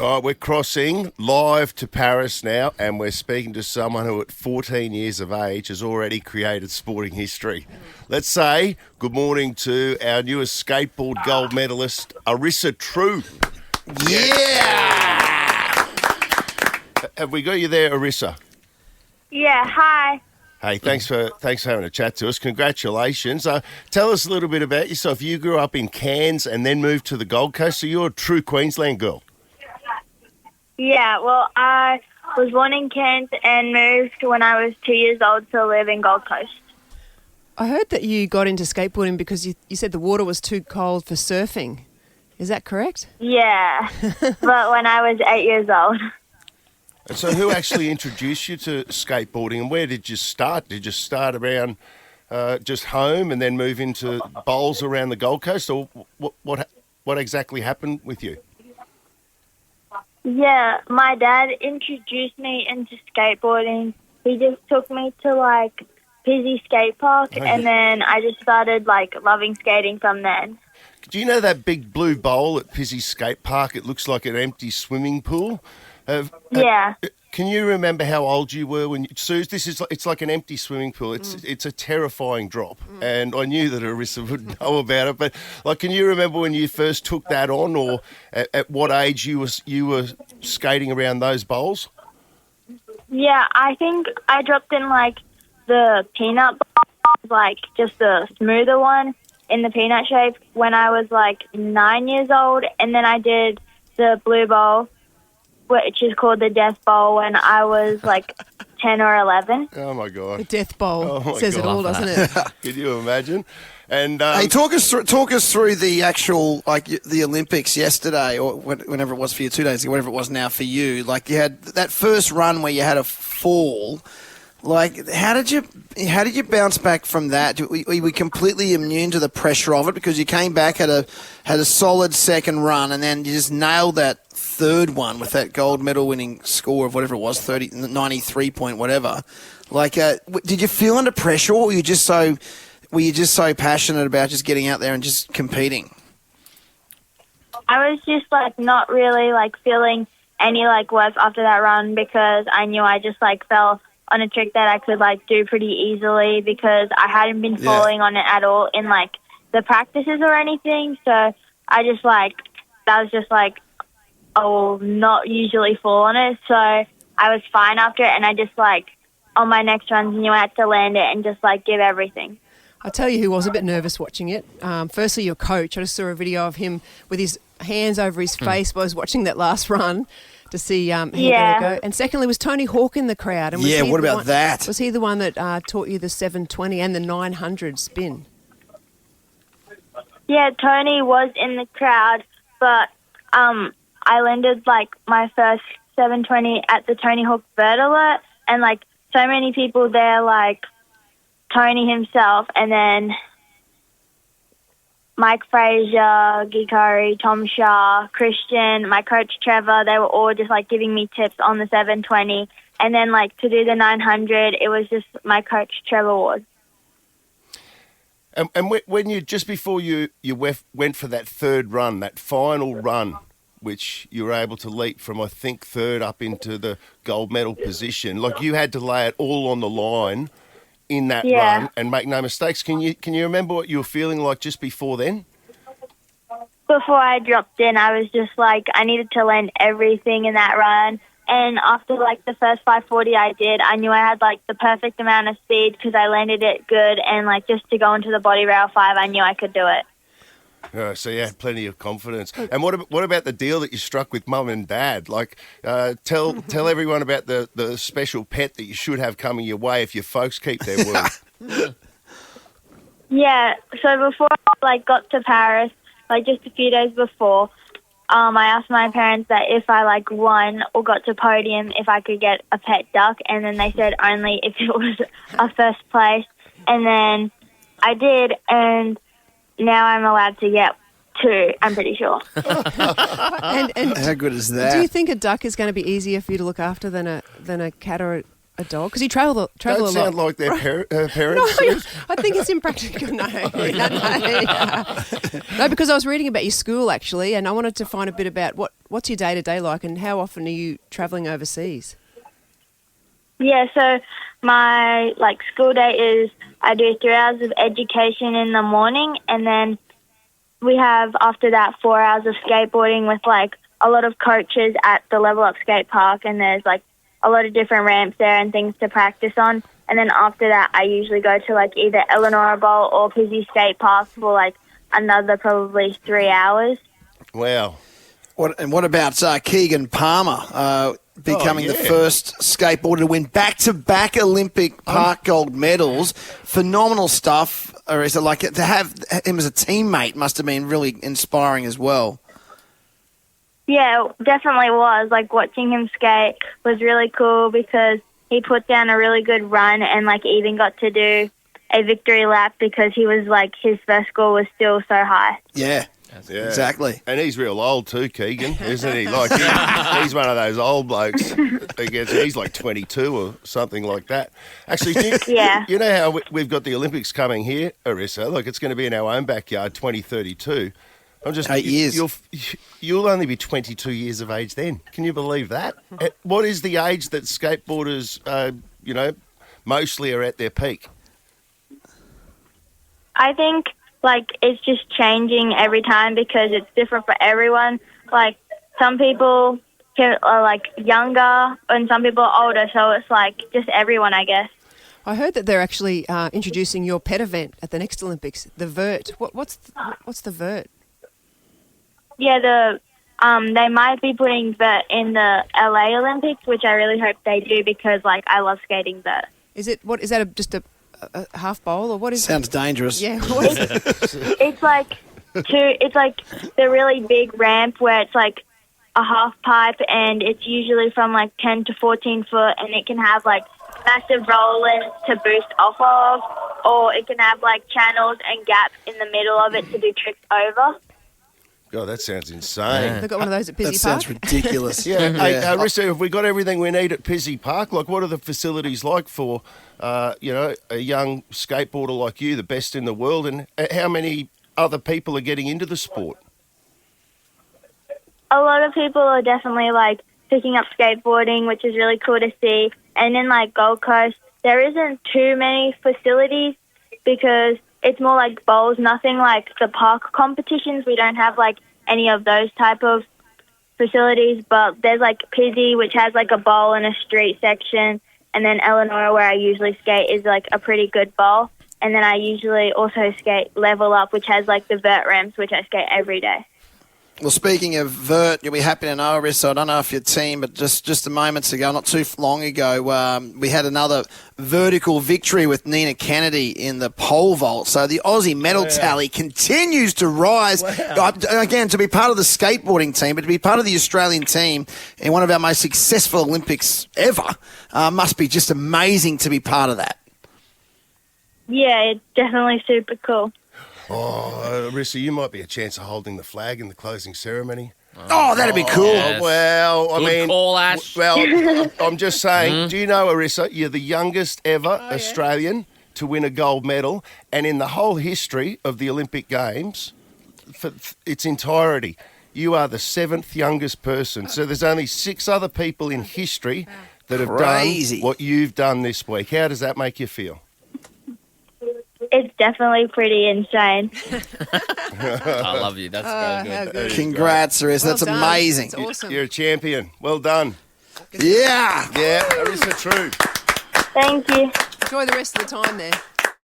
Oh, we're crossing live to Paris now, and we're speaking to someone who at 14 years of age has already created sporting history. Let's say good morning to our newest skateboard gold medalist, Arisa Trew. Yeah! Have we got you there, Arisa? Yeah, hi. Hey, thanks for having a chat to us. Congratulations. Tell us a little bit about yourself. You grew up in Cairns and then moved to the Gold Coast, so you're a true Queensland girl. Yeah, well, I was born in Cairns and moved when I was 2 years old to live in Gold Coast. I heard that you got into skateboarding because you said the water was too cold for surfing. Is that correct? Yeah, but when I was 8 years old. And so who actually introduced you to skateboarding, and where did you start? Did you start around just home and then move into bowls around the Gold Coast, or what exactly happened with you? Yeah, my dad introduced me into skateboarding. He just took me to, Pizzy Skate Park, and then I just started, loving skating from then. Do you know that big blue bowl at Pizzy Skate Park? It looks like an empty swimming pool. Yeah. Can you remember how old you were when Suze? It's like an empty swimming pool. It's a terrifying drop, and I knew that Arisa would know about it. But can you remember when you first took that on, or at what age you were skating around those bowls? Yeah, I think I dropped in the peanut bowl, just the smoother one in the peanut shape when I was 9 years old, and then I did the blue bowl, which is called the Death Bowl, when I was 10 or 11. Oh my God! The Death Bowl says it all, doesn't it? Can you imagine? And hey, talk us through the actual the Olympics yesterday, or whenever it was for you, 2 days ago, whatever it was now for you. You had that first run where you had a fall. How did you bounce back from that? Were you completely immune to the pressure of it because you came back, had a solid second run, and then you just nailed that third one with that gold medal winning score of whatever it was, 93 point whatever. Did you feel under pressure, or were you just so passionate about just getting out there and just competing? I was just not really feeling any work after that run, because I knew I just fell on a trick that I could do pretty easily, because I hadn't been falling on it at all in the practices or anything. So I just that was just I will not usually fall on it. So I was fine after it, and I just on my next runs knew I had to land it and just give everything. I'll tell you who was a bit nervous watching it. Firstly, your coach. I just saw a video of him with his hands over his face while I was watching that last run to see how he would go. And secondly, was Tony Hawk in the crowd? And was what about that? Was he the one that taught you the 720 and the 900 spin? Yeah, Tony was in the crowd, but I landed my first 720 at the Tony Hawk Bird Alert, and so many people there, Tony himself, and then Mike Frazier, Guy Curry, Tom Shaw, Christian, my coach Trevor, they were all just giving me tips on the 720. And then to do the 900, it was just my coach Trevor Ward. And when you just before you went for that third run, that final run, which you were able to leap from I think third up into the gold medal position, you had to lay it all on the line in that run and make no mistakes. Can you remember what you were feeling like just before then? Before I dropped in, I was just I needed to land everything in that run. And after the first 540 I did, I knew I had the perfect amount of speed because I landed it good. And just to go into the body rail 5, I knew I could do it. So you had plenty of confidence. And what about the deal that you struck with Mum and Dad? Tell everyone about the special pet that you should have coming your way if your folks keep their word. Yeah, so before I got to Paris, just a few days before, I asked my parents that if I won or got to podium, if I could get a pet duck, and then they said only if it was a first place. And then I did, and now I'm allowed to get 2, I'm pretty sure. and how good is that? Do you think a duck is going to be easier for you to look after than a cat or a dog? Because you travel a Don't lot. sound like their parents. No, I think it's impractical. No. No, because I was reading about your school, actually, and I wanted to find a bit about what's your day-to-day like and how often are you travelling overseas? Yeah, so my school day is I do 3 hours of education in the morning, and then we have after that 4 hours of skateboarding with a lot of coaches at the Level Up Skate Park, and there's a lot of different ramps there and things to practice on. And then after that, I usually go to either Eleanor Bowl or Pizzey Skate Park for another probably 3 hours. Wow. What about Keegan Palmer becoming the first skateboarder to win back-to-back Olympic park gold medals? Phenomenal stuff. Or is it to have him as a teammate must have been really inspiring as well? Yeah, it definitely was. Watching him skate was really cool because he put down a really good run and even got to do a victory lap because he was his first score was still so high. Yeah. Yeah. Exactly. And he's real old too, Keegan, isn't he? He's one of those old blokes. He's 22 or something like that. Actually, you know how we've got the Olympics coming here, Arisa? It's going to be in our own backyard, 2032. I'm just 8 years. You'll only be 22 years of age then. Can you believe that? What is the age that skateboarders, mostly are at their peak? I think it's just changing every time because it's different for everyone. Some people are younger and some people are older, so it's just everyone, I guess. I heard that they're actually introducing your pet event at the next Olympics, the vert. What's the vert? Yeah, they might be putting vert in the LA Olympics, which I really hope they do because I love skating vert. Is that just a half bowl or what is Sounds dangerous. Yeah. What is it? It's the really big ramp where it's a half pipe and it's usually from 10 to 14 foot and it can have massive rollers to boost off of, or it can have channels and gaps in the middle of it to do tricks over. God, that sounds insane. They've got one of those at Pizzey Park? That sounds ridiculous. Yeah. Hey, Arisa, have we got everything we need at Pizzey Park? What are the facilities like for, a young skateboarder like you, the best in the world, and how many other people are getting into the sport? A lot of people are definitely picking up skateboarding, which is really cool to see. And in Gold Coast, there isn't too many facilities because it's more bowls, nothing like the park competitions. We don't have any of those type of facilities, but there's Pizzey, which has a bowl and a street section, and then Eleanor, where I usually skate, is a pretty good bowl. And then I usually also skate Level Up, which has the vert ramps, which I skate every day. Well, speaking of vert, you'll be happy to know, Arisa, I don't know if your team, but just a moments ago, not too long ago, we had another vertical victory with Nina Kennedy in the pole vault. So the Aussie medal tally continues to rise. Wow. Again, to be part of the skateboarding team, but to be part of the Australian team in one of our most successful Olympics ever, must be just amazing to be part of that. Yeah, it's definitely super cool. Oh, Arisa, you might be a chance of holding the flag in the closing ceremony. Oh, that'd be cool. Yes. Well, I Good mean, call, Ash. Well, I'm just saying, do you know, Arisa, you're the youngest ever Australian to win a gold medal, and in the whole history of the Olympic Games, for its entirety, you are the 7th youngest person. So there's only 6 other people in history that have done what you've done this week. How does that make you feel? It's definitely pretty insane. I love you. That's good. Congrats, Arisa. Well That's done. amazing. That's awesome. You're a champion. Well done. Yeah. Yeah, Arisa Trew. Thank you. Enjoy the rest of the time there.